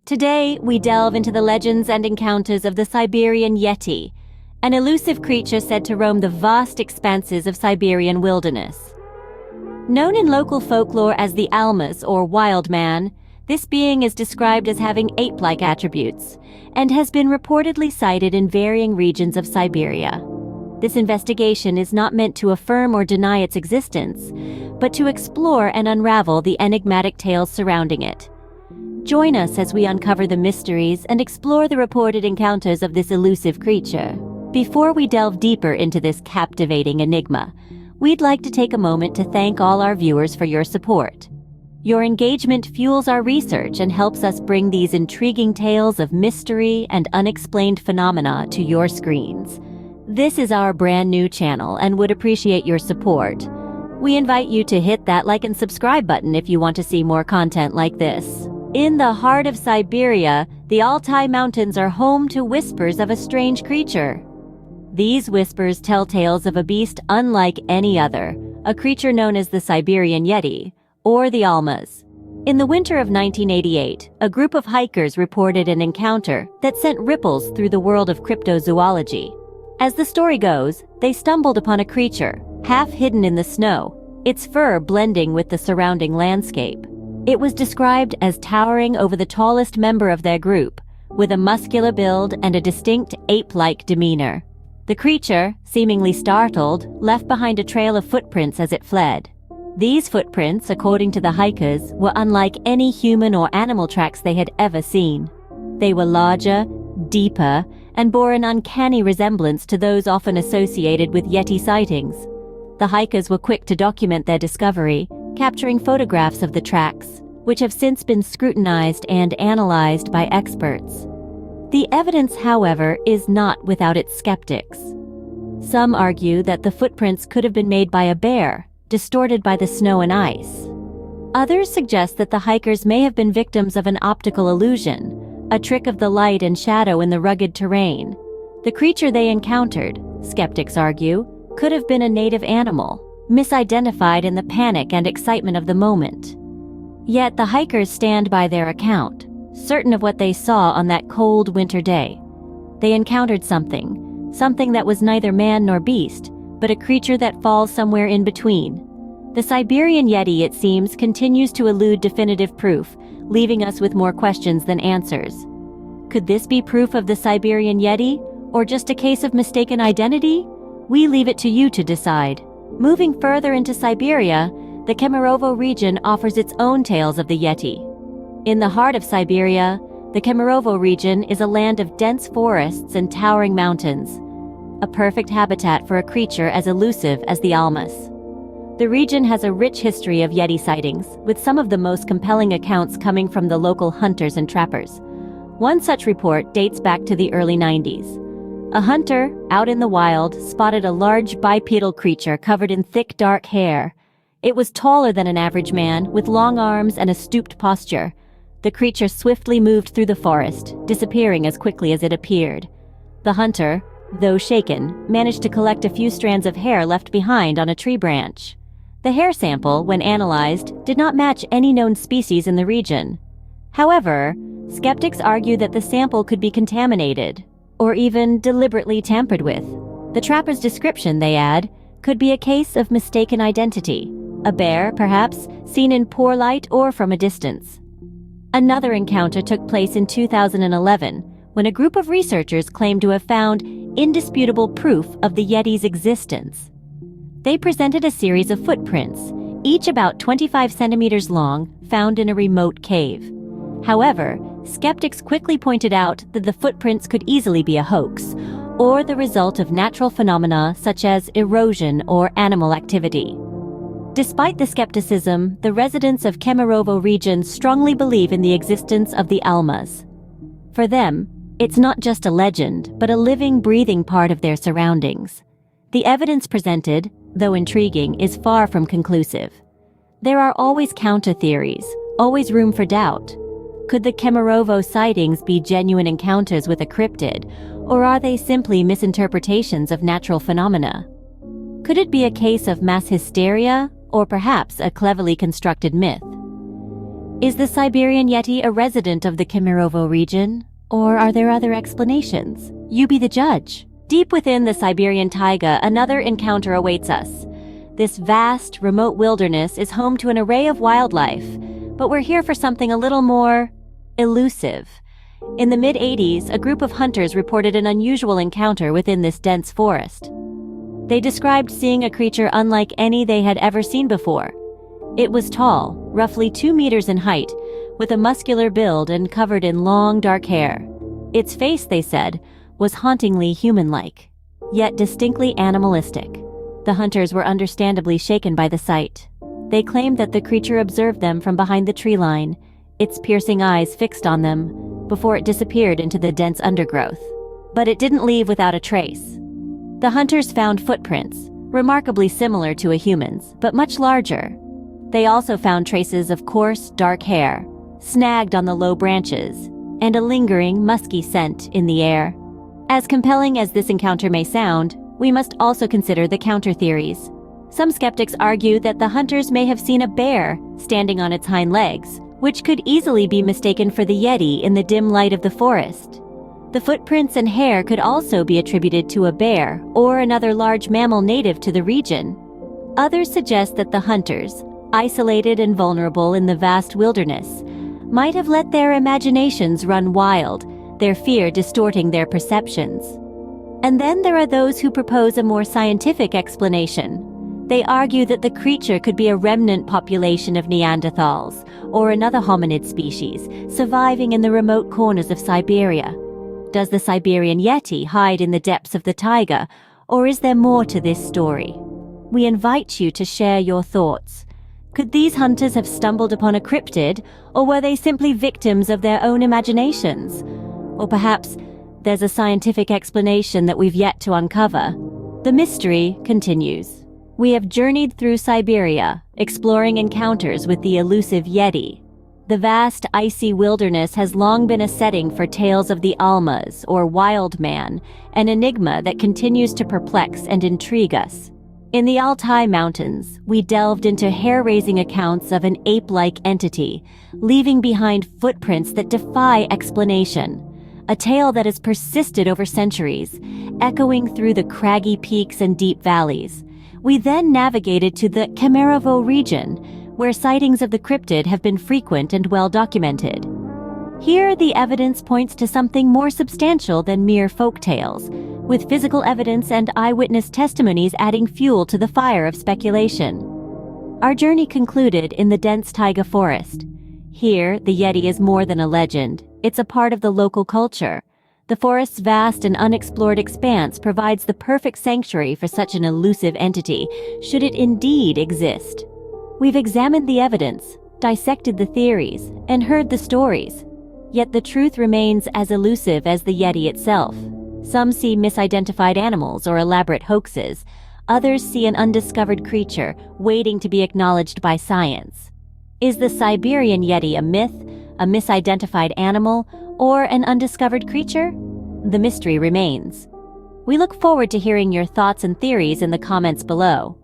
Today, we delve into the legends and encounters of the Siberian Yeti, an elusive creature said to roam the vast expanses of Siberian wilderness. Known in local folklore as the Almas or wild man, this being is described as having ape-like attributes and has been reportedly sighted in varying regions of Siberia. This investigation is not meant to affirm or deny its existence, but to explore and unravel the enigmatic tales surrounding it. Join us as we uncover the mysteries and explore the reported encounters of this elusive creature. Before we delve deeper into this captivating enigma, we'd like to take a moment to thank all our viewers for your support. Your engagement fuels our research and helps us bring these intriguing tales of mystery and unexplained phenomena to your screens. This is our brand new channel and would appreciate your support. We invite you to hit that like and subscribe button if you want to see more content like this. In the heart of Siberia, the Altai Mountains are home to whispers of a strange creature. These whispers tell tales of a beast unlike any other, a creature known as the Siberian Yeti, or the Almas. In the winter of 1988, a group of hikers reported an encounter that sent ripples through the world of cryptozoology. As the story goes, they stumbled upon a creature, half hidden in the snow, its fur blending with the surrounding landscape. It was described as towering over the tallest member of their group, with a muscular build and a distinct ape-like demeanor. The creature, seemingly startled, left behind a trail of footprints as it fled. These footprints, according to the hikers, were unlike any human or animal tracks they had ever seen. They were larger, deeper, and bore an uncanny resemblance to those often associated with Yeti sightings. The hikers were quick to document their discovery, capturing photographs of the tracks, which have since been scrutinized and analyzed by experts. The evidence, however, is not without its skeptics. Some argue that the footprints could have been made by a bear, distorted by the snow and ice. Others suggest that the hikers may have been victims of an optical illusion, a trick of the light and shadow in the rugged terrain. The creature they encountered, skeptics argue, could have been a native animal, misidentified in the panic and excitement of the moment. Yet the hikers stand by their account, certain of what they saw on that cold winter day. They encountered something that was neither man nor beast, but a creature that falls somewhere in between. The Siberian Yeti, it seems, continues to elude definitive proof, leaving us with more questions than answers. Could this be proof of the Siberian Yeti, or just a case of mistaken identity? We leave it to you to decide. Moving further into Siberia, the Kemerovo region offers its own tales of the Yeti. In the heart of Siberia, the Kemerovo region is a land of dense forests and towering mountains, a perfect habitat for a creature as elusive as the Almas. The region has a rich history of Yeti sightings, with some of the most compelling accounts coming from the local hunters and trappers. One such report dates back to the early 90s. A hunter, out in the wild, spotted a large bipedal creature covered in thick, dark hair. It was taller than an average man, with long arms and a stooped posture. The creature swiftly moved through the forest, disappearing as quickly as it appeared. The hunter, though shaken, managed to collect a few strands of hair left behind on a tree branch. The hair sample, when analyzed, did not match any known species in the region. However, skeptics argue that the sample could be contaminated, or even deliberately tampered with. The trapper's description, they add, could be a case of mistaken identity. A bear, perhaps, seen in poor light or from a distance. Another encounter took place in 2011, when a group of researchers claimed to have found indisputable proof of the Yeti's existence. They presented a series of footprints, each about 25 centimeters long, found in a remote cave. However, skeptics quickly pointed out that the footprints could easily be a hoax, or the result of natural phenomena such as erosion or animal activity. Despite the skepticism, the residents of Kemerovo region strongly believe in the existence of the Almas. For them, it's not just a legend, but a living, breathing part of their surroundings. The evidence presented, though intriguing, is far from conclusive. There are always counter-theories, always room for doubt. Could the Kemerovo sightings be genuine encounters with a cryptid, or are they simply misinterpretations of natural phenomena? Could it be a case of mass hysteria, or perhaps a cleverly constructed myth? Is the Siberian Yeti a resident of the Kemerovo region? Or are there other explanations? You be the judge. Deep within the Siberian taiga, another encounter awaits us. This vast, remote wilderness is home to an array of wildlife, but we're here for something a little more elusive. In the mid-80s, a group of hunters reported an unusual encounter within this dense forest. They described seeing a creature unlike any they had ever seen before. It was tall, roughly 2 meters in height, with a muscular build and covered in long, dark hair. Its face, they said, was hauntingly human-like, yet distinctly animalistic. The hunters were understandably shaken by the sight. They claimed that the creature observed them from behind the tree line, its piercing eyes fixed on them, before it disappeared into the dense undergrowth. But it didn't leave without a trace. The hunters found footprints, remarkably similar to a human's, but much larger. They also found traces of coarse, dark hair, snagged on the low branches, and a lingering, musky scent in the air. As compelling as this encounter may sound, we must also consider the counter-theories. Some skeptics argue that the hunters may have seen a bear standing on its hind legs, which could easily be mistaken for the Yeti in the dim light of the forest. The footprints and hair could also be attributed to a bear or another large mammal native to the region. Others suggest that the hunters, isolated and vulnerable in the vast wilderness, might have let their imaginations run wild, their fear distorting their perceptions. And then there are those who propose a more scientific explanation. They argue that the creature could be a remnant population of Neanderthals or another hominid species surviving in the remote corners of Siberia. Does the Siberian Yeti hide in the depths of the taiga, or is there more to this story? We invite you to share your thoughts. Could these hunters have stumbled upon a cryptid, or were they simply victims of their own imaginations? Or perhaps there's a scientific explanation that we've yet to uncover. The mystery continues. We have journeyed through Siberia, exploring encounters with the elusive Yeti. The vast, icy wilderness has long been a setting for tales of the Almas, or wild man, an enigma that continues to perplex and intrigue us. In the Altai Mountains, we delved into hair-raising accounts of an ape-like entity, leaving behind footprints that defy explanation. A tale that has persisted over centuries, echoing through the craggy peaks and deep valleys. We then navigated to the Kemerovo region, where sightings of the cryptid have been frequent and well documented. Here, the evidence points to something more substantial than mere folk tales, with physical evidence and eyewitness testimonies adding fuel to the fire of speculation. Our journey concluded in the dense taiga forest. Here, the Yeti is more than a legend. It's a part of the local culture. The forest's vast and unexplored expanse provides the perfect sanctuary for such an elusive entity, should it indeed exist. We've examined the evidence, dissected the theories, and heard the stories. Yet the truth remains as elusive as the Yeti itself. Some see misidentified animals or elaborate hoaxes. Others see an undiscovered creature waiting to be acknowledged by science. Is the Siberian Yeti a myth, a misidentified animal, or an undiscovered creature? The mystery remains. We look forward to hearing your thoughts and theories in the comments below.